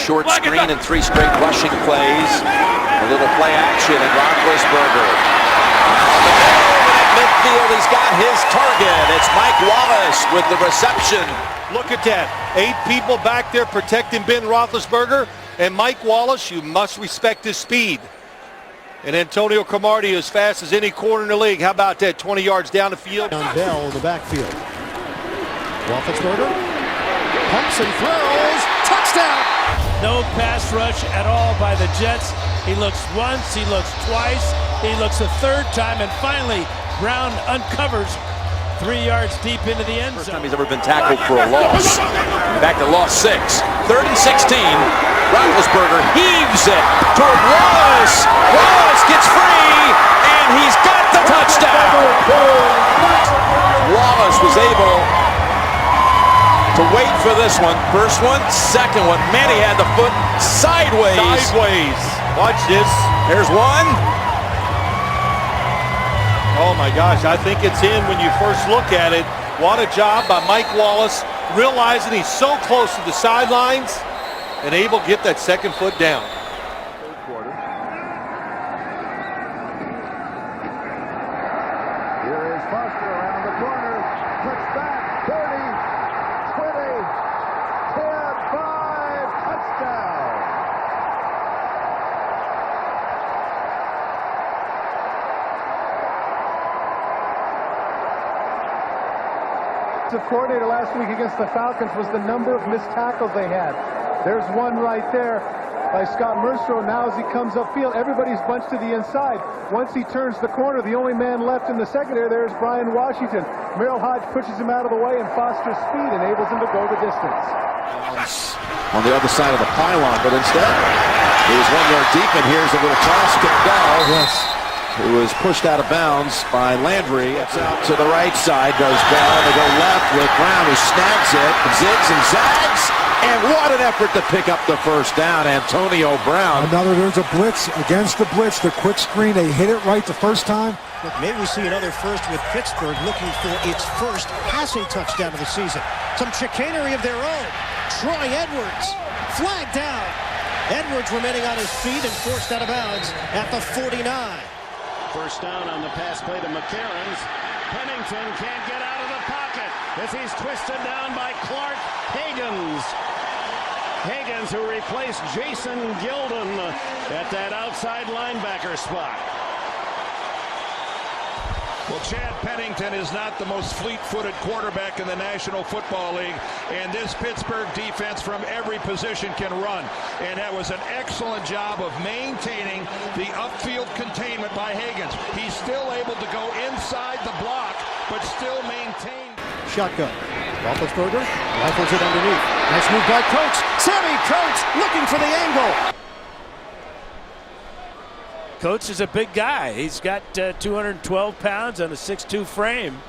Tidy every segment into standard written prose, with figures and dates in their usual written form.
short screen and 3 straight rushing plays. A little play action, and Roethlisberger. At midfield, he's got his target. It's Mike Wallace with the reception. Look at that. 8 people back there protecting Ben Roethlisberger. And Mike Wallace, you must respect his speed. And Antonio Cromartie as fast as any corner in the league. How about that? 20 yards down the field. On Bell in the backfield. Roethlisberger pumps and throws. Touchdown! No pass rush at all by the Jets. He looks once, he looks twice, he looks a third time, and finally Brown uncovers 3 yards deep into the end zone. First time he's ever been tackled for a loss. Back to loss 6. 3rd and 16. Roethlisberger heaves it toward Wallace. Wallace gets free, and he's got the touchdown. Wallace was able to wait for this one. First one, second one. Man, he had the foot sideways. Watch this. There's one. Oh my gosh, I think it's in when you first look at it. What a job by Mike Wallace, realizing he's so close to the sidelines and able to get that second foot down. Third quarter. Here is Foster around the corner. Puts back 30, 20, 10, 5, touchdown. The coordinator last week against the Falcons was the number of missed tackles they had. There's one right there by Scott Mercer. Now as he comes upfield, everybody's bunched to the inside. Once he turns the corner, the only man left in the secondary there is Brian Washington. Merrill Hodge pushes him out of the way, and Foster's speed enables him to go the distance. On the other side of the pylon, but instead he was 1 yard deep, and here's a little toss to Bell. Yes. Who was pushed out of bounds by Landry. It's out to the right side goes Bell. They go left with Brown, who snags it, zigs and zags, and what an effort to pick up the first down. Antonio Brown. There's a blitz against the blitz. The quick screen, they hit it right the first time. Look, maybe we see another first with Pittsburgh looking for its first passing touchdown of the season. Some chicanery of their own. Troy Edwards flagged down. Edwards remaining on his feet and forced out of bounds at the 49. First down on the pass play to McCarron's. Pennington can't get out of the pocket as he's twisted down by Clark Higgins. Higgins, who replaced Jason Gilden at that outside linebacker spot. Well, Chad Pennington is not the most fleet-footed quarterback in the National Football League, and this Pittsburgh defense from every position can run. And that was an excellent job of maintaining the upfield containment by Higgins. He's still able to go inside the block, but still maintain. Shotgun. Roethlisberger rifles it underneath. Nice move by Coates. Sammy Coates looking for the angle. Coates is a big guy. He's got 212 pounds on a 6'2 frame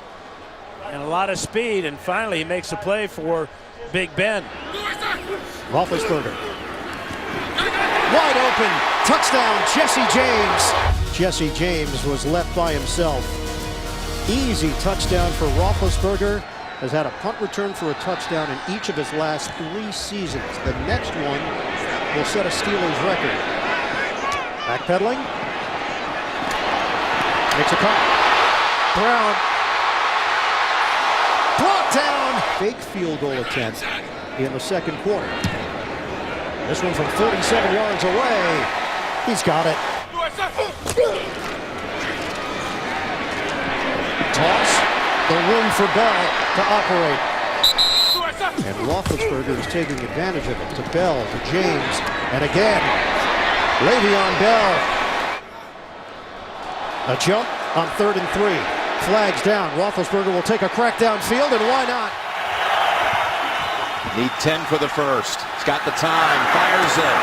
and a lot of speed, and finally he makes a play for Big Ben. Roethlisberger. Wide open. Touchdown, Jesse James. Jesse James was left by himself. Easy touchdown for Roethlisberger. Has had a punt return for a touchdown in each of his last 3 seasons. The next one will set a Steelers record. Backpedaling. Makes a cut. Brown. Brought down. Big field goal attempt in the second quarter. This one from 37 yards away. He's got it. Toss. The room for Bell to operate. And Roethlisberger is taking advantage of it. To Bell, to James, and again. Le'Veon Bell. A jump on 3rd and 3. Flags down. Roethlisberger will take a crack downfield, and why not? Need 10 for the first. He's got the time, fires it.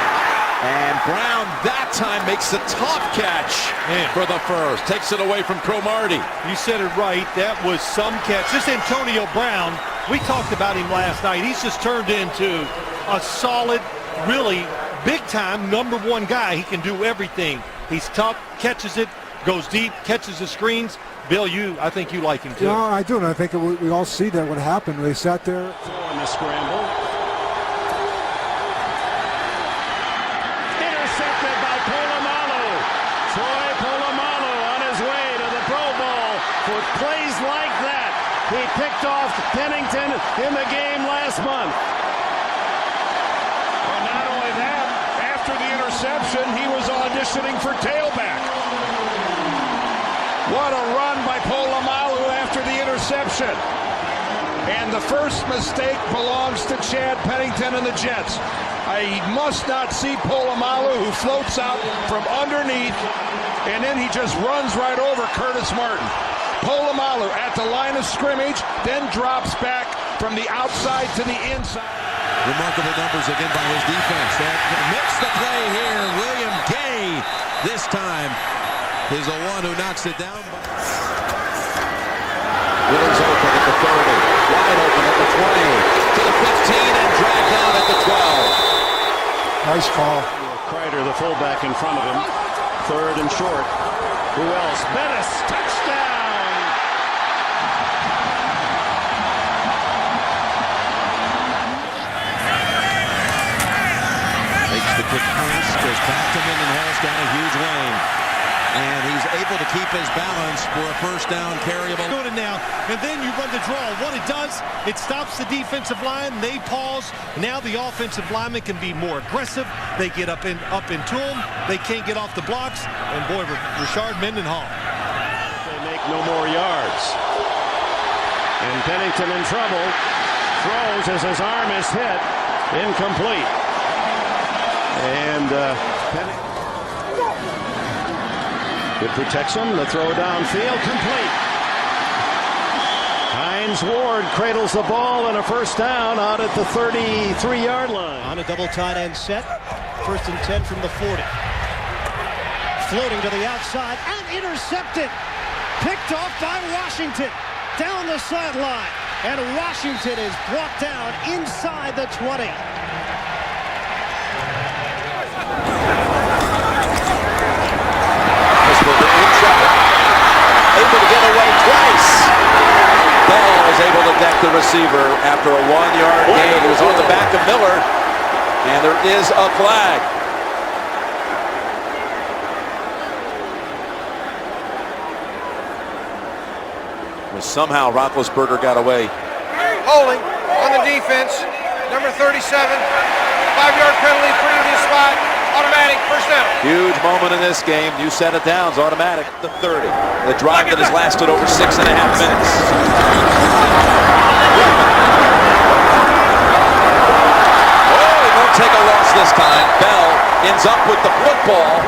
And Brown that time makes the top catch for the first. Takes it away from Cromartie. You said it right. That was some catch. This Antonio Brown, we talked about him last night. He's just turned into a solid, really big-time #1 guy. He can do everything. He's tough, catches it, goes deep, catches the screens. Bill, I think you like him too. No, I do, and I think we all see that what happened. They sat there. On the scramble. picked off Pennington in the game last month. And not only that, after the interception, he was auditioning for tailback. What a run by Polamalu after the interception. And the first mistake belongs to Chad Pennington and the Jets. I must not see Polamalu, who floats out from underneath, and then he just runs right over Curtis Martin. Polamalu at the line of scrimmage, then drops back from the outside to the inside. Remarkable numbers again by his defense. That missed the play here. William Gay this time is the one who knocks it down. Williams open at the 30, wide open at the 20, to the 15, and dragged down at the 12. Nice call. Kreider, the fullback, in front of him. Third and short. Who else? Bettis, touchdown! Makes the quick pass, goes back to Mendenhall's down a huge lane. And he's able to keep his balance for a first down carryable. Good now, and then you run the draw. What it does, it stops the defensive line. They pause. Now the offensive linemen can be more aggressive. They get up into them. They can't get off the blocks. And boy, Rashard Mendenhall. They make no more yards. And Pennington in trouble. Throws as his arm is hit. Incomplete. And Pennington. Good protection. The throw downfield complete. Hines Ward cradles the ball and a first down out at the 33-yard line. On a double tight end set. First and 10 from the 40. Floating to the outside and intercepted. Picked off by Washington. Down the sideline. And Washington is brought down inside the 20. Able to get away twice. Bell is able to deck the receiver after a 1-yard gain. It was on the back of Miller, and there is a flag. Well, somehow Roethlisberger got away. Holding on the defense, number 37, 5-yard penalty, previous spot. Automatic, first down. Huge moment in this game. You set it down, it's automatic. The 30. The drive that has lasted over 6.5 minutes. Oh, he won't take a loss this time. Bell ends up with the football.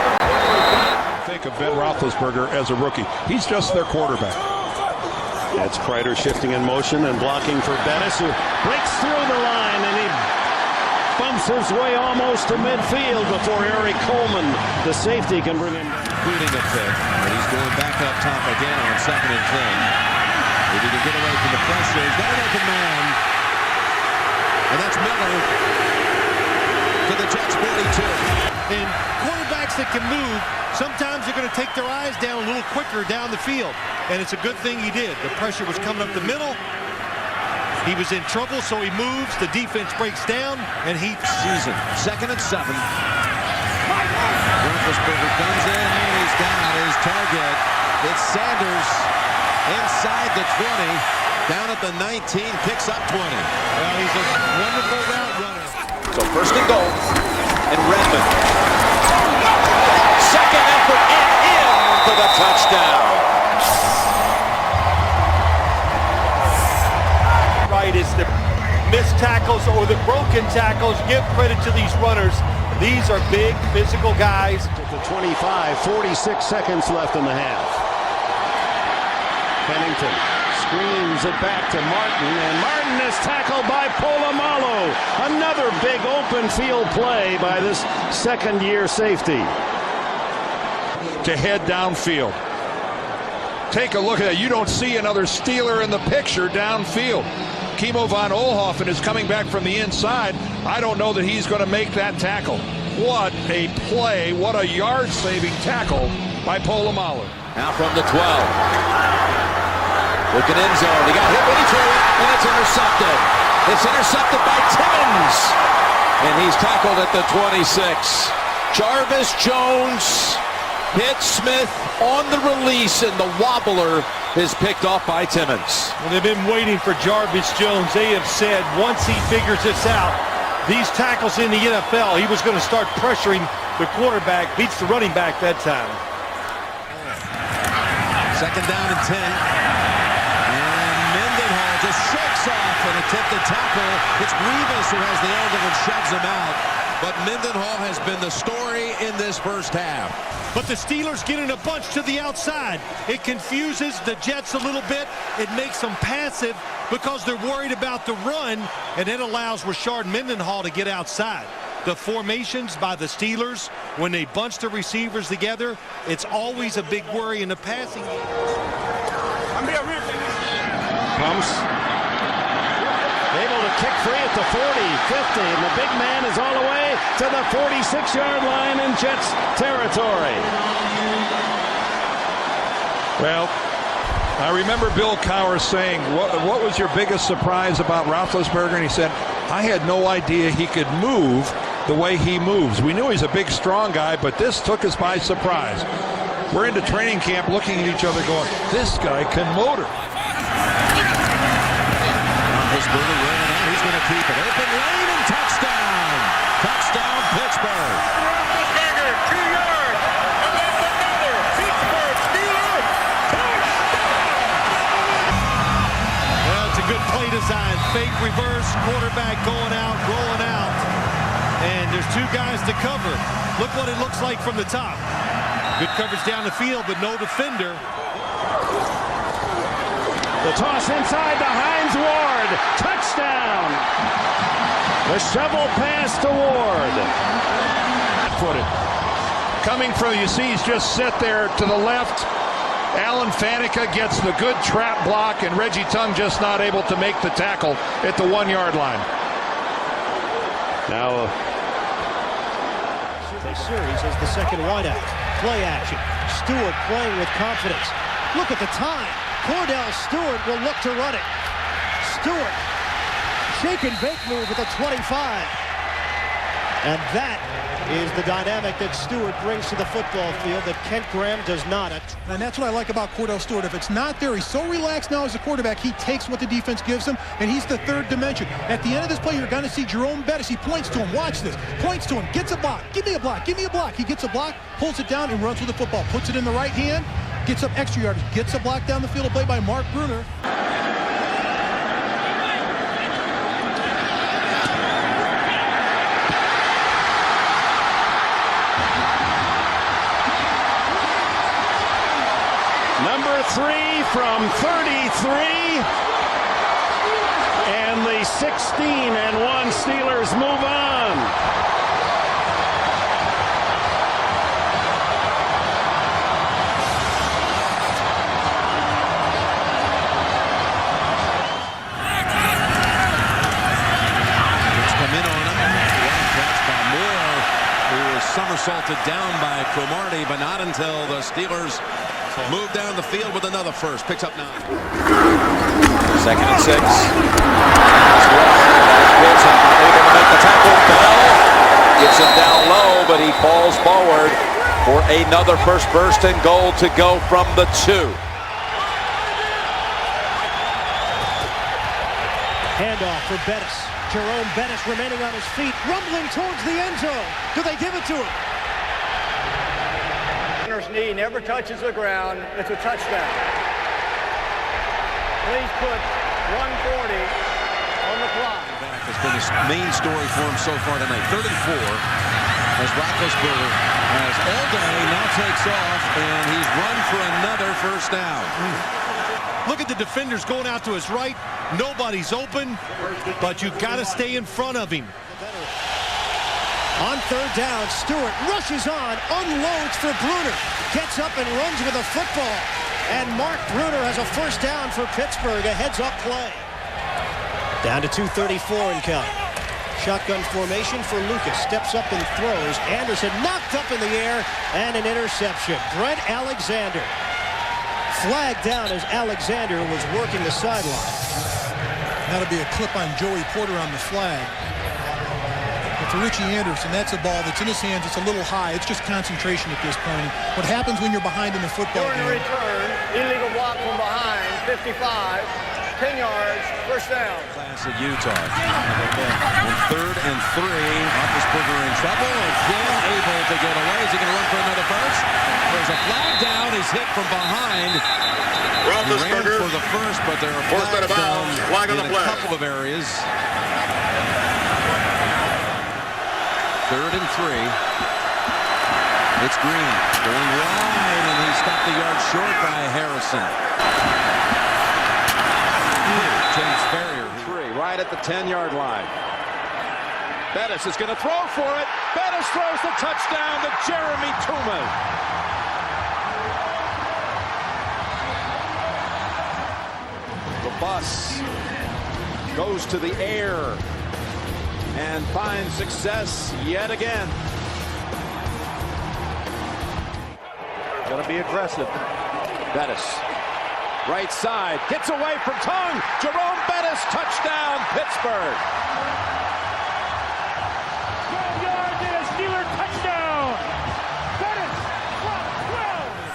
Think of Ben Roethlisberger as a rookie. He's just their quarterback. That's Kreider shifting in motion and blocking for Bettis, who breaks through the line, and he bumps his way almost to midfield before Eric Coleman, the safety, can bring him. Including a pick, and he's going back up top again on 2nd and 10. If he can get away from the pressure, he's got an open man. And that's Miller to the Jets 42. And quarterbacks that can move, sometimes they're going to take their eyes down a little quicker down the field. And it's a good thing he did. The pressure was coming up the middle. He was in trouble, so he moves. The defense breaks down, and he... Season, 2nd and 7. Roethlisberger comes in, and he's got his target. It's Sanders inside the 20, down at the 19, picks up 20. Well, he's a wonderful route runner. So first and goal, and Redmond. Second effort, and in for the touchdown. Right, is the missed tackles or the broken tackles. Give credit to these runners. These are big, physical guys. At the 25, 46 seconds left in the half. Pennington screens it back to Martin, and Martin is tackled by Polamalu. Another big open field play by this second-year safety. To head downfield. Take a look at that. You don't see another Steeler in the picture downfield. Kimo von Oelhoffen is coming back from the inside. I don't know that he's going to make that tackle. What a play. What a yard-saving tackle by Polamalu. Now from the 12. Looking end zone. He got hit when he threw it, and it's intercepted. It's intercepted by Timmons. And he's tackled at the 26. Jarvis Jones hit Smith on the release, and the wobbler is picked off by Timmons. Well, they've been waiting for Jarvis Jones. They have said once he figures this out, these tackles in the NFL, he was going to start pressuring the quarterback, beats the running back that time. Second down and 10. And Mendenhall just shakes off an attempted tackle. It's Revis who has the angle and shoves him out. But Mendenhall has been the story in this first half. But the Steelers get in a bunch to the outside. It confuses the Jets a little bit. It makes them passive because they're worried about the run, and it allows Rashard Mendenhall to get outside. The formations by the Steelers, when they bunch the receivers together, it's always a big worry in the passing game. Pumps. Able to kick free at the 40, 50, and the big man is all the way to the 46-yard line in Jets territory. Well, I remember Bill Cowher saying, what was your biggest surprise about Roethlisberger? And he said, I had no idea he could move the way he moves. We knew he's a big, strong guy, but this took us by surprise. We're into training camp looking at each other going, this guy can motor. Roethlisberger rolling out. He's going to keep it. Open lane and touchdown. Touchdown, Pittsburgh. Roethlisberger, 2 yards. And that's another Pittsburgh Steelers touchdown. Well, it's a good play design. Fake reverse, quarterback going out, rolling out. And there's two guys to cover. Look what it looks like from the top. Good coverage down the field, but no defender. The toss inside to Hines Ward. Touchdown. The shovel pass to Ward. Footed. Coming from, you see, he's just set there to the left. Alan Faneca gets the good trap block, and Reggie Tongue just not able to make the tackle at the 1-yard line. Now, series as the second wideout. Play action. Stewart playing with confidence. Look at the time. Cordell Stewart will look to run it. Stewart, shake and bake move at the 25. And that is the dynamic that Stewart brings to the football field that Kent Graham does not. And that's what I like about Cordell Stewart. If it's not there, he's so relaxed now as a quarterback. He takes what the defense gives him, and he's the third dimension. At the end of this play, you're going to see Jerome Bettis. He points to him. Watch this. Points to him. Gets a block. Give me a block. Give me a block. He gets a block, pulls it down, and runs with the football. Puts it in the right hand. Gets up extra yardage. Gets a block down the field, a play by Mark Bruner. number 3 from 33. And the 16-1 Steelers move on. Somersaulted down by Cromartie, but not until the Steelers move down the field with another first. Picks up 9. Second and 6. Able to make the tackle. Bell gets him down low, but he falls forward for another first burst and goal to go from the 2. Handoff for Bettis. Jerome Bettis remaining on his feet, rumbling towards the end zone. Do they give it to him? Runner's knee never touches the ground. It's a touchdown. Please put 140 on the clock. Has been the main story for him so far tonight. 34 as Roethlisberger has all day, now takes off, and he's run for another first down. Look at the defenders going out to his right. Nobody's open, but you've got to stay in front of him. On third down, Stewart rushes on, unloads for Bruner, gets up and runs with a football. And Mark Bruner has a first down for Pittsburgh, a heads-up play. Down to 2:34 and count. Shotgun formation for Lucas, steps up and throws. Anderson knocked up in the air, and an interception. Brent Alexander. Flag down as Alexander was working the sideline. That'll be a clip on Joey Porter on the flag. to Richie Anderson. That's a ball that's in his hands. It's a little high. It's just concentration at this point. What happens when you're behind in the football game? Return, illegal block from behind, 55, 10 yards, first down. Class at Utah. On 3rd and 3, Roethlisberger in trouble. Again, able to get away. Is he going to run for another first? There's a flag down. He's hit from behind. He ran for the first, but there are flags down in a couple of areas. 3rd and 3. It's Green going wide, and he stopped the yard short by Harrison. James Ferrier. 3 right at the 10-yard line. Bettis is going to throw for it. Bettis throws the touchdown to Jeremy Tuma. The bus goes to the air and finds success yet again. Going to be aggressive. Bettis, right side, gets away from Tongue. Jerome Bettis, touchdown, Pittsburgh. 12 yards and a Steeler touchdown. Bettis from 12.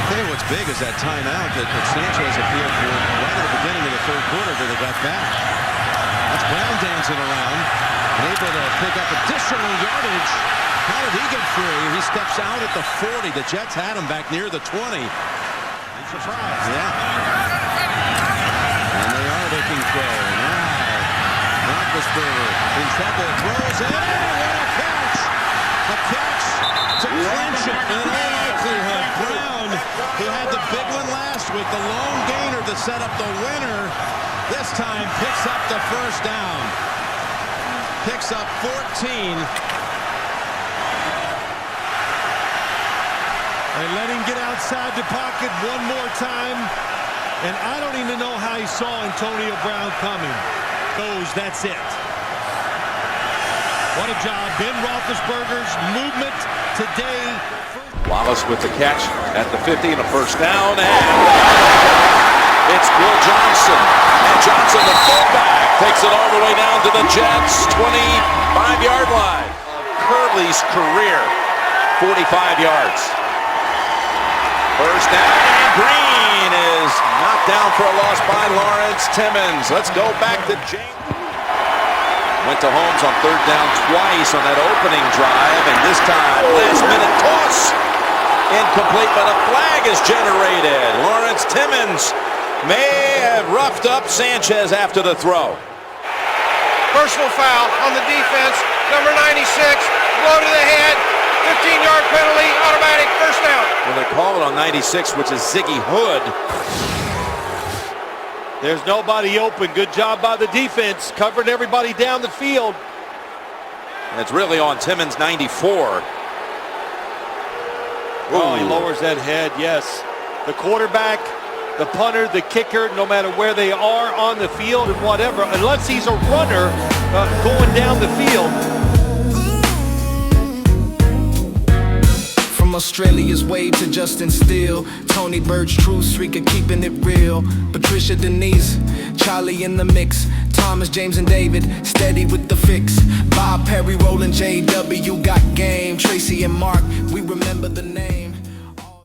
I think what's big is that timeout that Sanchez appeared for right at the beginning of the 3rd quarter that they got back. That's Brown dancing around and able to pick up additional yardage. How did he get free? He steps out at the 40. The Jets had him back near the 20. Surprise. Yeah. And they are looking throw. Now, Roethlisberger in trouble. Throws in. What a catch. A catch to clinch it. In all likelihood, Brown, who had the big one last week, the lone gainer to set up the winner, this time picks up the first down. Picks up 14. They let him get outside the pocket one more time. And I don't even know how he saw Antonio Brown coming. That's it. What a job. Ben Roethlisberger's movement today. Wallace with the catch at the 50 and a first down. And it's Will Johnson. And Johnson, the fullback, takes it all the way down to the Jets' 25-yard line. Curley's career, 45 yards. First down, and Green is knocked down for a loss by Lawrence Timmons. Let's go back to James. Went to Holmes on 3rd down twice on that opening drive, and this time, last-minute toss. Incomplete, but a flag is generated. Lawrence Timmons may have roughed up Sanchez after the throw. Personal foul on the defense, number 96, blow to the head, 15-yard penalty, automatic first down. Well, they call it on 96, which is Ziggy Hood. There's nobody open. Good job by the defense. Covered everybody down the field. And it's really on Timmons 94. Oh, he lowers that head, yes. The quarterback, the punter, the kicker, no matter where they are on the field and whatever, unless he's a runner going down the field. From Australia's Wade to Justin Steele, Tony Bird's true streak of keeping it real, Patricia Denise, Charlie in the mix, Thomas, James, and David, steady with the fix, Bob Perry, Roland, J.W. got game, Tracy and Mark, we remember the name.